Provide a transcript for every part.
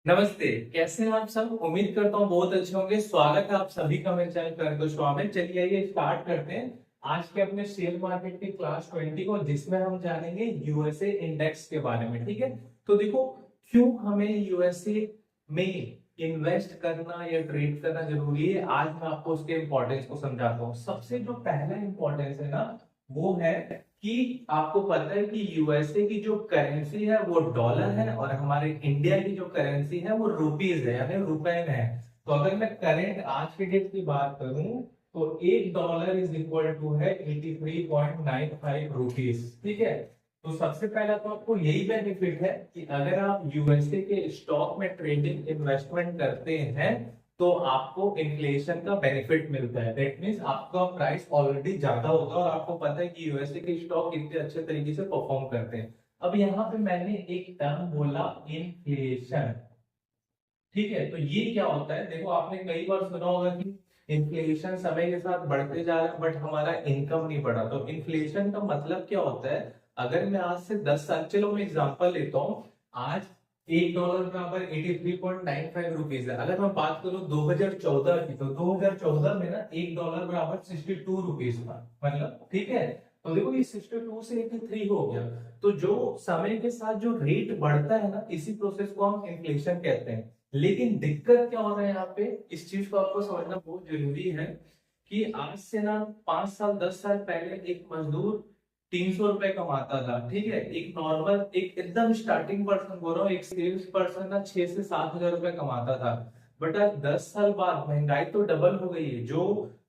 नमस्ते। कैसे हैं आप सब? उम्मीद करता हूँ बहुत अच्छे होंगे। स्वागत है आप सभी का मेरे चैनल कर शो में। चलिए आइए स्टार्ट करते हैं आज के अपने शेयर मार्केट की क्लास 20 को, जिसमें हम जानेंगे यूएसए इंडेक्स के बारे में। ठीक है, तो देखो, क्यों हमें यूएसए में इन्वेस्ट करना या ट्रेड करना जरूरी है, आज मैं आपको उसके इंपॉर्टेंस को समझाता हूँ। सबसे जो पहला इंपॉर्टेंस है ना, वो है कि आपको पता है कि यूएसए की जो करेंसी है वो डॉलर है, और हमारे इंडिया की जो करेंसी है वो रुपीज है, यानी रुपए में है। तो अगर मैं करंट आज के डेट की बात करूं, तो एक डॉलर इज इक्वल टू है 83.95 रुपीज। ठीक है, तो सबसे पहला तो आपको यही बेनिफिट है कि अगर आप यूएसए के स्टॉक में ट्रेडिंग इन्वेस्टमेंट करते हैं तो आपको इन्फ्लेशन का बेनिफिट मिलता है। दैट मींस आपका प्राइस ऑलरेडी ज्यादा होगा, और आपको पता है कि यूएसए के स्टॉक कितने अच्छे तरीके से परफॉर्म करते हैं। अब यहाँ पे मैंने एक टर्म बोला, इन्फ्लेशन। ठीक है, तो ये क्या होता है? देखो, आपने कई बार सुना होगा कि इन्फ्लेशन समय के साथ बढ़ते जा रहा है बट हमारा इनकम नहीं बढ़ा। तो इन्फ्लेशन का मतलब क्या होता है? अगर मैं आज से 10 साल, चलो मैं एग्जांपल लेता हूँ, आज एक डॉलर बराबर 83.95 रुपीज है। अगर मैं बात करूं 2014 की, तो 2014 में ना एक डॉलर बराबर 62 रुपीज था, मतलब। ठीक है, तो देखो ये 62 से 83 हो गया। तो जो समय के साथ जो रेट बढ़ता है ना, इसी प्रोसेस को हम इन्फ्लेशन कहते हैं। लेकिन दिक्कत क्या हो रहा है यहाँ पे, इस चीज को आपको समझना बहुत जरूरी है कि आज से ना 5 साल 10 साल पहले एक मजदूर 300 रुपए कमाता था। ठीक है, एक नॉर्मल, एक एकदम स्टार्टिंग पर्सन बोल रहा हूँ, एक सेल्स पर्सन ना 6 से 7 हजार रुपए कमाता था। बट आज 10 साल बाद महंगाई तो डबल हो गई है। जो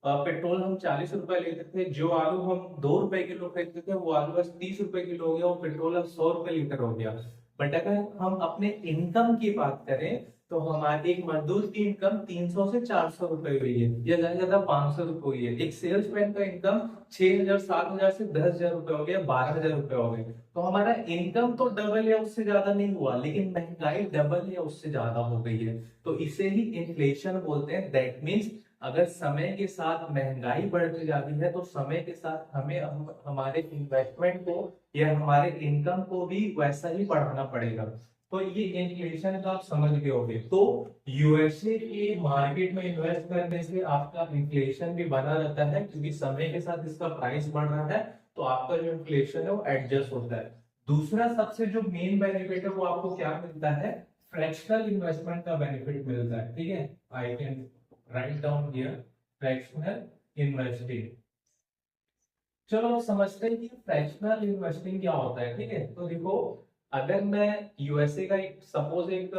पेट्रोल हम 40 रुपए लेते थे, जो आलू हम 2 रुपए किलो खरीदते थे, वो आलू बस 30 रुपए किलो हो गया, वो पेट्रोल अब 100 रुपए लीटर हो गया। बट अगर हम अपने इनकम की बात करें, तो हमारे एक मजदूर की इनकम 300 से 400 रुपए हुई है, या ज्यादा ज्यादा 500 रुपए हुई है। एक सेल्समैन का इनकम 6 हजार 7 हजार से 10 हजार रुपए हो गया, 12 हजार रुपए हो गए। तो हमारा इनकम तो डबल या उससे ज्यादा नहीं हुआ, लेकिन महंगाई डबल या उससे ज्यादा हो गई है। तो इसे ही इन्फ्लेशन बोलते हैं। दैट मीन्स अगर समय के साथ महंगाई बढ़ती जाती है, तो समय के साथ हमें हमारे इन्वेस्टमेंट को या हमारे इनकम को भी वैसा ही बढ़ाना पड़ेगा। तो ये इन्फ्लेशन का आप समझ गए होंगे। तो यूएसए के मार्केट में इन्वेस्ट करने से आपका इन्फ्लेशन भी बना रहता है, क्योंकि समय के साथ इसका प्राइस बढ़ रहा है, तो आपका जो इन्फ्लेशन है वो एडजस्ट होता है। दूसरा सबसे जो मेन बेनिफिट है वो आपको क्या मिलता है? फ्रैक्शनल इन्वेस्टमेंट का बेनिफिट मिलता है। ठीक है, I can write down here fractional investing. चलो अब समझते हैं कि फ्रैक्शनल इन्वेस्टिंग क्या होता है। ठीक है, तो देखो, अगर मैं यूएसए का एक सपोज एक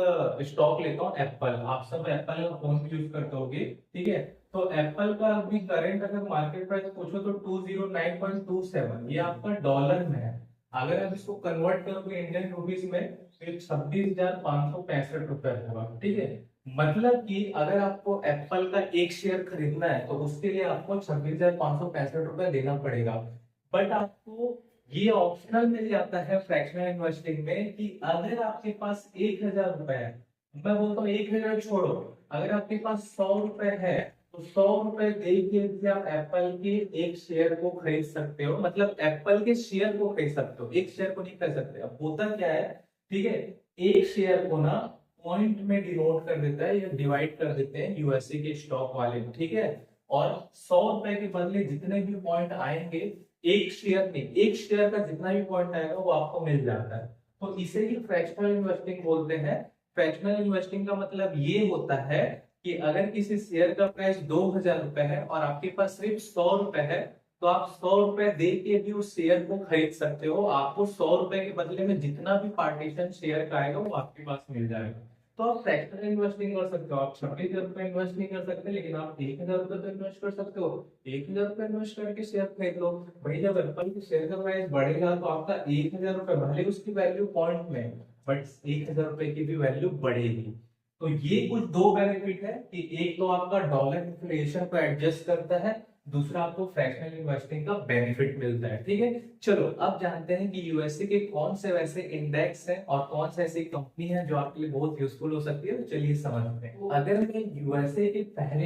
स्टॉक लेता हूँ, एप्पल। आप सब एप्पल का फोन यूज करते होगे। ठीक है, तो एप्पल का अभी करंट अगर मार्केट प्राइस पूछो तो 209.27, ये आपका डॉलर में है। अगर आप इसको कन्वर्ट करोगे इंडियन रुपीज में, तो 26,565 रुपए होगा। ठीक है, मतलब कि अगर आपको एप्पल का एक शेयर खरीदना है, तो उसके लिए आपको 26,565 रुपए देना पड़ेगा। बट आपको ये ऑप्शनल मिल जाता है फ्रैक्शनल इन्वेस्टिंग में कि अगर आपके पास 1,000 रुपए है, मैं बोलता हूँ 1,000 छोड़ो, अगर आपके पास 100 रुपए है, तो 100 रुपए दे के भी आप एप्पल के एक शेयर को खरीद सकते हो। मतलब एप्पल के शेयर को खरीद सकते हो, एक शेयर को नहीं खरीद सकते। अब होता क्या है, ठीक है, एक शेयर को ना पॉइंट में डिनोट कर देता है या डिवाइड कर देते हैं यूएसए के स्टॉक वाले। ठीक है, और 100 रुपए के बदले जितने भी पॉइंट आएंगे, एक शेयर नहीं, एक शेयर का जितना भी पॉइंट आएगा वो आपको मिल जाता है। तो इसे ही फ्रैक्शनल इन्वेस्टिंग बोलते हैं। फ्रैक्शनल इन्वेस्टिंग का मतलब ये होता है कि अगर किसी शेयर का प्राइस 2,000 रुपए है और आपके पास सिर्फ 100 रुपए है, तो आप 100 रुपए दे के भी उस शेयर को खरीद सकते हो। आपको 100 रुपए के बदले में जितना भी पार्टीशन शेयर का आएगा वो आपके पास मिल जाएगा। तो आप फ्रैक्शनल इन्वेस्टिंग कर सकते हो। आप 26,000 रुपए इन्वेस्ट नहीं कर सकते, लेकिन आप 1,000 रुपए तो इन्वेस्ट कर सकते हो। 1,000 रुपए इन्वेस्ट करके शेयर खरीद लो। भाई जब एप्पल की शेयर का प्राइस बढ़ेगा, तो आपका 1,000 रुपए भले उसकी वैल्यू पॉइंट में, बट 1,000 रुपए की भी वैल्यू बढ़ेगी। तो ये कुछ दो बेनिफिट है कि एक तो आपका डॉलर इन्फ्लेशन को एडजस्ट करता है, दूसरा आपको फ्रैक्शनल इन्वेस्टिंग का बेनिफिट मिलता है। ठीक है, चलो अब जानते हैं कि यूएसए के कौन से वैसे इंडेक्स हैं और कौन से ऐसी कंपनी है जो आपके लिए बहुत यूजफुल हो सकती है। तो चलिए समझते हैं। अगर मैं यूएसए के पहले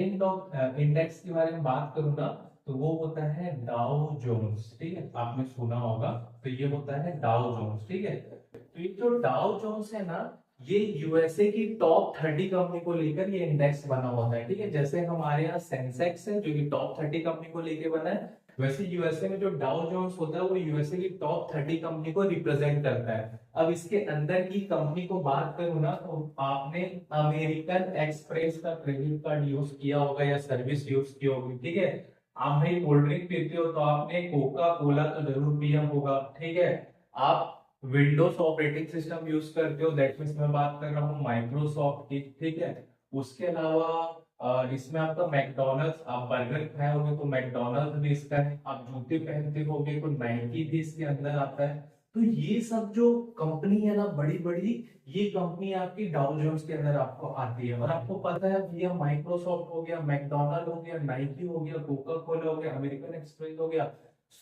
इंडेक्स के बारे में बात करूँ ना, तो वो होता है डाउ जोन्स। ठीक है, आपने सुना होगा, तो ये होता है डाउ जोन्स। ठीक है, तो ये जो डाउ जोन्स है ना, ये यूएसए की टॉप 30 कंपनी को लेकर ये इंडेक्स बना होता है, ठीक है। जैसे हमारे यहाँ सेंसेक्स है जो कि टॉप 30 कंपनी को लेकर बना है, वैसे यूएसए में जो डाउ जोन्स होता है वो यूएसए की टॉप 30 कंपनी को रिप्रेजेंट करता है। अब इसके अंदर की कंपनी को बात करूँ ना, तो आपने अमेरिकन एक्सप्रेस का क्रेडिट कार्ड यूज किया होगा या सर्विस यूज की होगी, ठीक है। आप भाई कोल्ड ड्रिंक पीते हो तो आपने कोका कोला तो जरूर पिया होगा, ठीक है। आप विंडोज ऑपरेटिंग सिस्टम यूज करते हो, दैट मीन्स मैं बात कर रहा हूँ माइक्रोसॉफ्ट की, ठीक है। उसके अलावा इसमें आपका मैकडोनल्ड्स, आप बर्गर खाए होंगे तो मैकडोनल्ड्स भी इसका है। आप जूते पहनते होंगे तो नाइकी भी इसके अंदर आता है। तो ये सब जो कंपनी है ना बड़ी बड़ी, ये कंपनी आपकी डाउ जोन्स के अंदर आपको आती है। और आपको पता है भैया, माइक्रोसॉफ्ट हो गया, मैकडोनल्ड हो गया, नाइकी हो गया, कोका कोला हो गया, अमेरिकन एक्सप्रेस हो गया,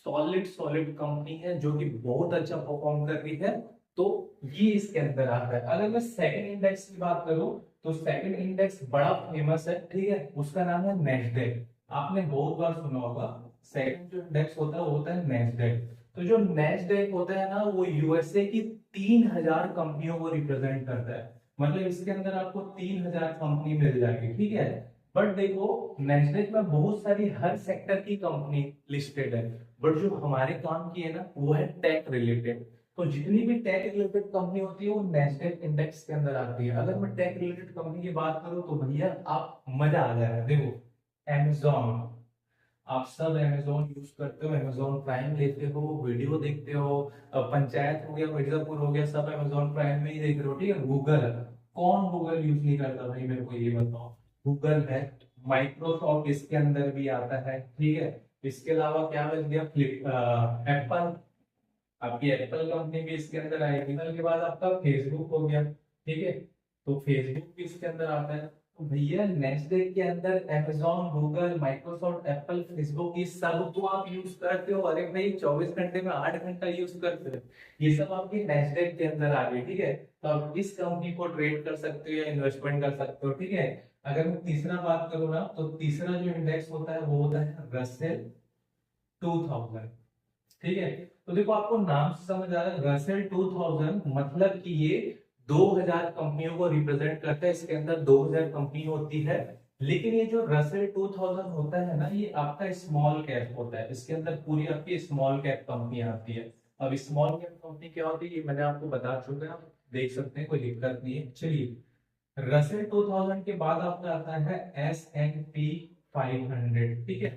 सॉलिड सॉलिड कंपनी है जो कि बहुत अच्छा परफॉर्म कर रही है। तो ये इसके अंदर आता है। अगर मैं सेकंड इंडेक्स की बात करूं तो सेकंड इंडेक्स बड़ा फेमस है, ठीक है। उसका नाम है नेस्डेक। आपने बहुत बार सुना होगा। सेकंड जो इंडेक्स होता है वो होता है नेस्डेक। तो जो नेस्डेक होता है ना, वो यूएसए की 3000 कंपनियों को रिप्रेजेंट करता है। मतलब इसके अंदर आपको 3000 कंपनी मिल जाएगी, ठीक है। बट देखो, नेस्डेक में बहुत सारी हर सेक्टर की कंपनी लिस्टेड है, बट जो हमारे काम की है ना वो है टेक रिलेटेड। तो जितनी भी टेक रिलेटेड कंपनी होती है वो नेस्डेक इंडेक्स के अंदर आती है। अगर मैं टेक रिलेटेड कंपनी की बात करूं तो भैया आप मजा आ जाएगा। देखो, Amazon, आप सब Amazon यूज करते हो, Amazon प्राइम लेते हो, वीडियो देखते हो, पंचायत हो गया, मिर्जापुर हो गया, सब Amazon प्राइम में ही देख रहे हो, ठीक है। गूगल, कौन गूगल यूज नहीं करता भाई, मेरे को ये बताओ। गूगल है। माइक्रोसॉफ्ट इसके अंदर भी आता है, ठीक है। इसके अलावा क्या बन गया, एप्पल, आपकी एप्पल कंपनी भी इसके अंदर आएगी। एप्पल के बाद आपका फेसबुक हो गया, ठीक है। तो फेसबुक भी इसके अंदर आता है। तो भैया नेस्डेक के अंदर Amazon, Google, Microsoft, Apple, Facebook, ये सब को आप यूज करते हो। अरे भाई 24 घंटे में 8 घंटा यूज करते हो। ये सब आपकी नेस्डेक के अंदर आ गई, ठीक है। तो आप इस कंपनी को ट्रेड कर सकते हो या इन्वेस्टमेंट कर सकते हो, ठीक है। अगर मैं तीसरा बात करूँ ना, तो तीसरा जो इंडेक्स होता है वो होता है रसेल 2000, ठीक है। तो देखो, आपको नाम से समझ आ रहा है, रसेल 2000 मतलब कि ये 2000 कंपनियों को रिप्रेजेंट करता है। इसके अंदर 2000 कंपनी होती है। लेकिन ये जो रसेल 2000 होता है ना, ये आपका स्मॉल कैप होता है। इसके अंदर पूरी आपकी स्मॉल कैप कंपनी आती है। अब स्मॉल कैप कंपनी क्या होती है ये मैंने आपको बता चुका है, आप देख सकते हैं, कोई दिक्कत नहीं है। चलिए, रसेल 2000 के बाद आपका आता है S&P 500, ठीक है।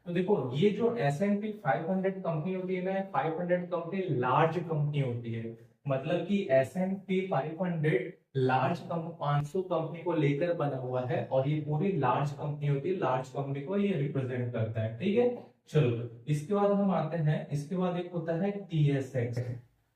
तो देखो, ये जो S&P 500 कंपनी होती है ना, 500 कंपनी लार्ज कंपनी होती है। मतलब कि S&P 500 लार्ज 500 कंपनी को लेकर बना हुआ है, और ये पूरी लार्ज कंपनी होती है, लार्ज कंपनी को ये रिप्रेजेंट करता है, ठीक है। चलो, इसके बाद हम आते हैं, इसके बाद एक होता है TSX।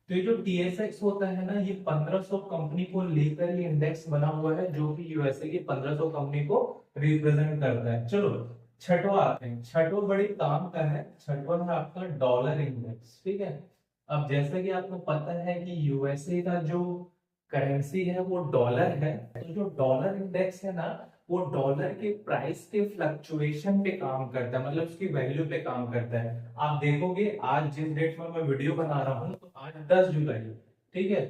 तो ये जो TSX होता है ना, ये 1500 कंपनी को लेकर ये इंडेक्स बना हुआ है, जो कि यूएसए की 1500 कंपनी को रिप्रेजेंट करता है। चलो, छठवा आते हैं। छठवा बड़े काम का है। छठवा है आपका डॉलर इंडेक्स, ठीक है। अब जैसा कि आपको पता है कि यूएसए का जो करेंसी है वो डॉलर है। तो जो डॉलर इंडेक्स है ना, वो डॉलर के प्राइस के फ्लक्चुएशन पे काम करता है, मतलब उसकी वैल्यू पे काम करता है। आप देखोगे, आज जिस डेट में मैं वीडियो बना रहा हूँ, तो आज 10 जुलाई, ठीक है।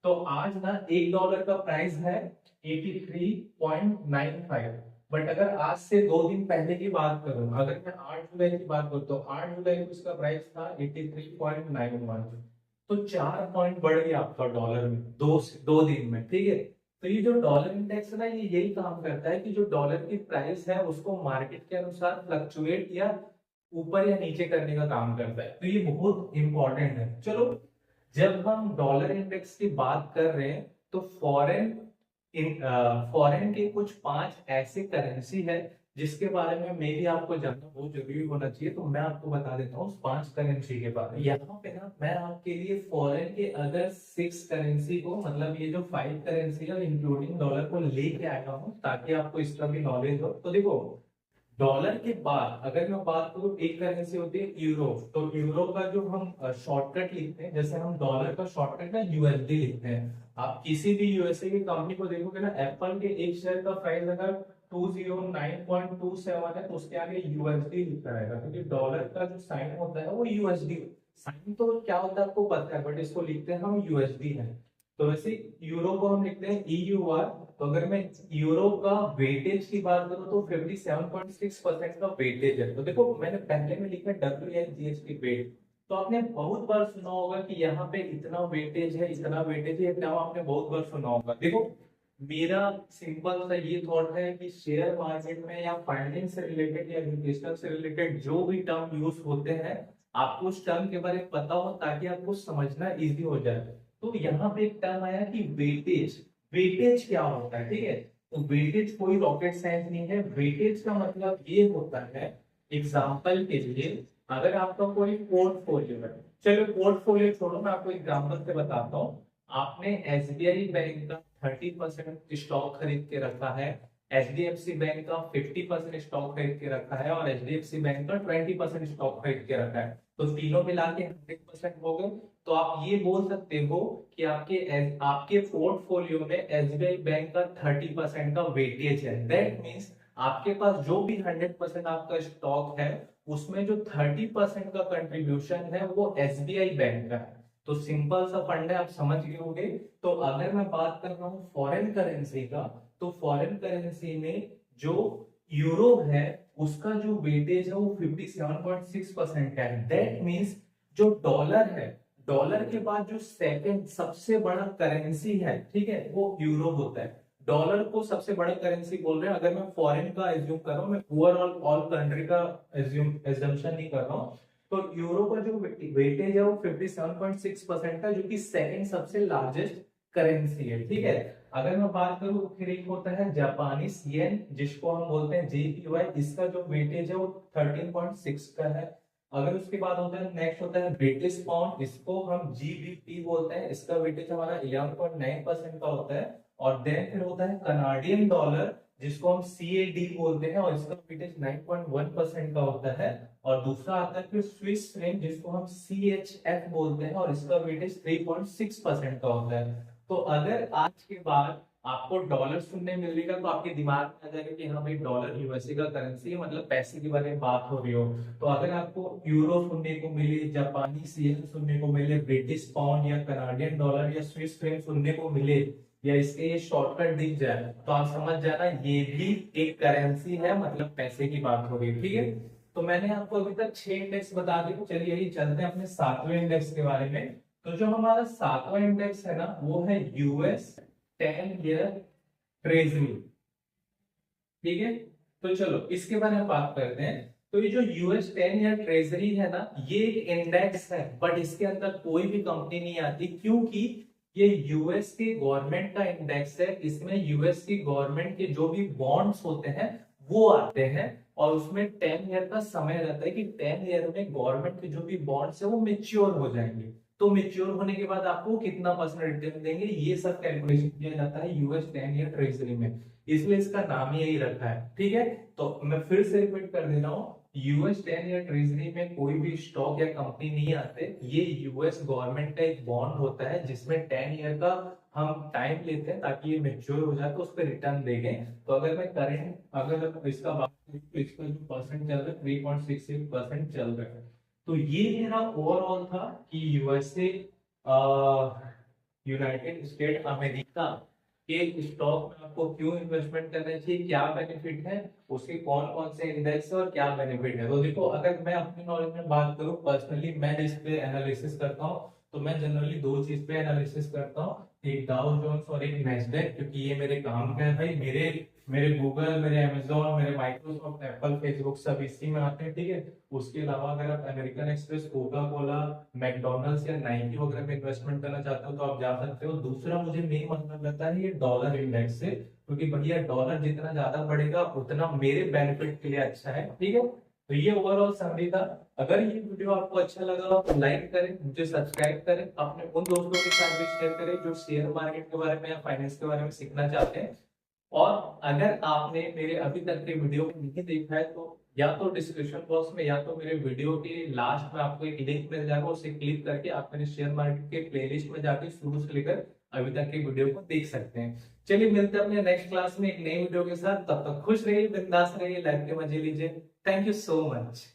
तो आज ना $1 का प्राइस है 83.95। बट अगर आज से 2 दिन पहले की बात करूं, अगर मैं 8 जुलाई की बात करूं, तो 8 जुलाई को इसका प्राइस था 83.91। तो 4 पॉइंट बढ़ गया आपका डॉलर में, 2 दिन में, ठीक है। तो ये जो डॉलर इंडेक्स है ना, ये यही काम करता है कि जो डॉलर की प्राइस है उसको मार्केट के अनुसार फ्लक्चुएट या ऊपर या नीचे करने का काम करता है। तो ये बहुत इंपॉर्टेंट है। चलो, जब हम डॉलर इंडेक्स की बात कर रहे हैं, तो फॉरेन के कुछ 5 ऐसे करेंसी है जिसके बारे में मे भी आपको जानना बहुत जरूरी होना चाहिए। तो मैं आपको बता देता हूँ उस 5 करेंसी के बारे में। यहाँ पे ना मैं आपके लिए फॉरेन के अदर 6 करेंसी को, मतलब ये जो 5 करेंसी है इंक्लूडिंग डॉलर को लेके आया हूँ, ताकि आपको इसका भी नॉलेज हो। तो देखो, डॉलर के बाद अगर मैं बात करूँ, एक करेंसी होती है यूरो। तो यूरो का जो हम शॉर्टकट लिखते हैं, जैसे हम डॉलर का शॉर्टकट ना यूएसडी लिखते हैं। आप किसी भी यूएसए की कंपनी को देखोगे ना, एप्पल के एक शेयर का प्राइस अगर 209.27 है, तो उसके आगे यूएसडी लिखा रहेगा, क्योंकि डॉलर का जो साइन होता है वो यूएसडी। साइन तो क्या होता है आपको पता है, बट इसको लिखते हैं हम यूएसडी है। तो वैसे यूरो को हम लिखते हैं EUR। तो अगर मैं यूरो का वेटेज की बात करूं तो 57.6% का वेटेज है। तो देखो मैंने पहले में लिखा WNGST वेट। तो आपने बहुत बार सुना होगा कि यहाँ पे इतना वेटेज है, इतना वेटेज है, इतना आपने बहुत बार सुना होगा। देखो मेरा सिंपल सा ये थॉट है कि शेयर मार्केट में या फाइनेंस से रिलेटेड या एजुकेशन से रिलेटेड जो भी टर्म यूज होते हैं, आपको उस टर्म के बारे में पता हो ताकि आपको समझना इजी हो जाए। तो यहाँ पे एक टर्म आया कि वेटेज। वेटेज क्या होता है, ठीक है। तो वेटेज कोई रॉकेट साइंस नहीं है। वेटेज का मतलब ये होता है, एग्जाम्पल के लिए अगर आपका कोई पोर्टफोलियो है, चलो पोर्टफोलियो छोड़ो, मैं आपको एग्जाम्पल से बताता हूँ। आपने SBI बैंक का 30% स्टॉक खरीद के रखा है, HDFC बैंक का 50% स्टॉक खरीद के रखा है और HDFC बैंक का 20% स्टॉक खरीद के रखा है। तो तीनों मिला के 100% हो गए। तो आप ये बोल सकते हो कि आपके पोर्टफोलियो में SBI बैंक का 30% का वेटेज है। दैट मीन्स आपके पास जो भी 100% आपका स्टॉक है, उसमें जो 30% का कंट्रीब्यूशन है वो SBI बैंक का है। तो सिंपल सा फंड है, आप समझ गए होंगे। तो अगर मैं बात कर रहा हूँ फॉरेन करेंसी का, तो फॉरेन करेंसी में जो यूरो है उसका जो वेटेज है वो 57.6% का है। दैट मीन्स जो डॉलर है, डॉलर के बाद जो सेकंड सबसे बड़ा करेंसी है, ठीक है, वो यूरो होता है। डॉलर को सबसे बड़ा करेंसी बोल रहे हैं। अगर मैं फॉरेन का एज्यूम कर रहा हूँ, मैं ओवरऑल ऑल कंट्री का एज्यूम्पशन नहीं कर रहा हूँ। तो यूरो का जो वेटेज है वो 57.6% का, जो कि सेकंड सबसे लार्जेस्ट करेंसी है, ठीक है। अगर मैं बात करूं फिर एक होता है जापानीज येन, जिसको हम बोलते हैं JPY। इसका जो वेटेज है वो 13.6 का है। अगर उसके बाद होता है नेक्स्ट होता है ब्रिटिश पाउंड, इसको हम GBP बोलते हैं। इसका वेटेज हमारा 11.9% का होता है। और देन फिर होता है कनाडियन डॉलर, जिसको हम CAD बोलते हैं और इसका वेटेज 9.1% का होता है। और दूसरा आता है फिर स्विस फ्रैंक, जिसको हम CHF बोलते हैं और इसका वेटेज 3.6% का होता है। तो अगर आज के बाद आपको डॉलर सुनने मिलेगा तो आपके दिमाग में आ जाएगा कि हाँ भाई डॉलर USA का करेंसी है, मतलब पैसे के बारे में बात हो रही हो। तो अगर आपको यूरो सुनने को मिले, जापानी CN सुनने को मिले, ब्रिटिश पाउंड या कनाडियन डॉलर या स्विस फ्रैंक सुनने को मिले, या इसके ये शॉर्टकट दिख जाए, तो आप समझ जाना ये भी एक करेंसी है, मतलब पैसे की बात हो रही है, ठीक है। तो मैंने आपको अभी तक 6 इंडेक्स बता दिए। चलिए यही चलते हैं अपने 7वें इंडेक्स के बारे में। तो जो हमारा 7वां इंडेक्स है ना, वो है US 10 ईयर ट्रेजरी, ठीक है। तो चलो इसके बारे में बात करते हैं। तो ये जो US 10 ईयर ट्रेजरी है ना, ये एक इंडेक्स है, बट इसके अंदर कोई भी कंपनी नहीं आती, क्योंकि ये US की गवर्नमेंट का इंडेक्स है। इसमें US की गवर्नमेंट के जो भी बॉन्ड्स होते हैं वो आते हैं, और उसमें 10 ईयर का समय रहता है कि 10 ईयर में गवर्नमेंट के जो भी बॉन्ड्स है वो मेच्योर हो जाएंगे। तो मेच्योर होने के बाद आपको कितना परसेंट रिटर्न देंगे, ये सब कैलकुलेशन किया जाता है US 10 ईयर ट्रेजरी में। इसलिए इसका नाम ही यही रखा है, ठीक है। तो मैं फिर से रिपीट कर दे रहा हूँ, US 10 ईयर ट्रेजरी में कोई भी स्टॉक या कंपनी नहीं आते। ये US गवर्नमेंट का एक बॉन्ड होता है जिसमें 10 ईयर का हम टाइम लेते हैं ताकि ये मेच्योर हो जाए तो उस पर रिटर्न देंगे। तो अगर मैं करेंट अगर इसका बात करूं तो इसका जो परसेंट चल रहा है 3.66% चल रहा है। तो ये मेरा ओवरऑल था कि यूएसए यूनाइटेड स्टेट अमेरिका के स्टॉक में आपको क्यों इन्वेस्टमेंट करना चाहिए, क्या बेनिफिट है, उसके कौन कौन से इंडेक्स है और क्या बेनिफिट है। तो देखो अगर मैं अपनी नॉलेज में बात करूं, पर्सनली मैं जिस पे एनालिसिस करता हूं, तो मैं जनरली दो चीज पे एनालिसिस करता हूं, एक डाउ जोन्स और एक नैस्डैक, क्योंकि ये मेरे काम का है भाई। मेरे मेरे गूगल, मेरे अमेजोन, मेरे माइक्रोसॉफ्ट, एप्पल, फेसबुक सब इसी में आते हैं, ठीक है। उसके अलावा अगर आप American express, Coca Cola, McDonald's या नाइकी वगैरह में इन्वेस्टमेंट करना चाहते हो तो आप जा सकते हो। दूसरा मुझे मेन मतलब लगता है ये डॉलर इंडेक्स से, क्योंकि भैया डॉलर जितना ज्यादा बढ़ेगा उतना मेरे बेनिफिट के लिए अच्छा है, ठीक है। तो ये ओवरऑल समरी था। अगर ये वीडियो आपको अच्छा लगा तो लाइक करें, मुझे सब्सक्राइब करें, अपने उन दोस्तों के साथ भी शेयर करें जो शेयर मार्केट के बारे में या फाइनेंस के बारे में सीखना चाहते हैं। और अगर आपने मेरे अभी तक के वीडियो को नहीं देखा है तो या तो डिस्क्रिप्शन बॉक्स में या तो मेरे वीडियो के लास्ट में आपको एक लिंक मिल जाएगा, उसे क्लिक करके आप मेरे शेयर मार्केट के प्लेलिस्ट में जाके शुरू से लेकर अभी तक के वीडियो को देख सकते हैं। चलिए मिलते हैं अपने नेक्स्ट क्लास में एक नई वीडियो के साथ। तब तक खुश रहिए, बिंदास रहिए, लाइफ के मजे लीजिए। Thank you so much.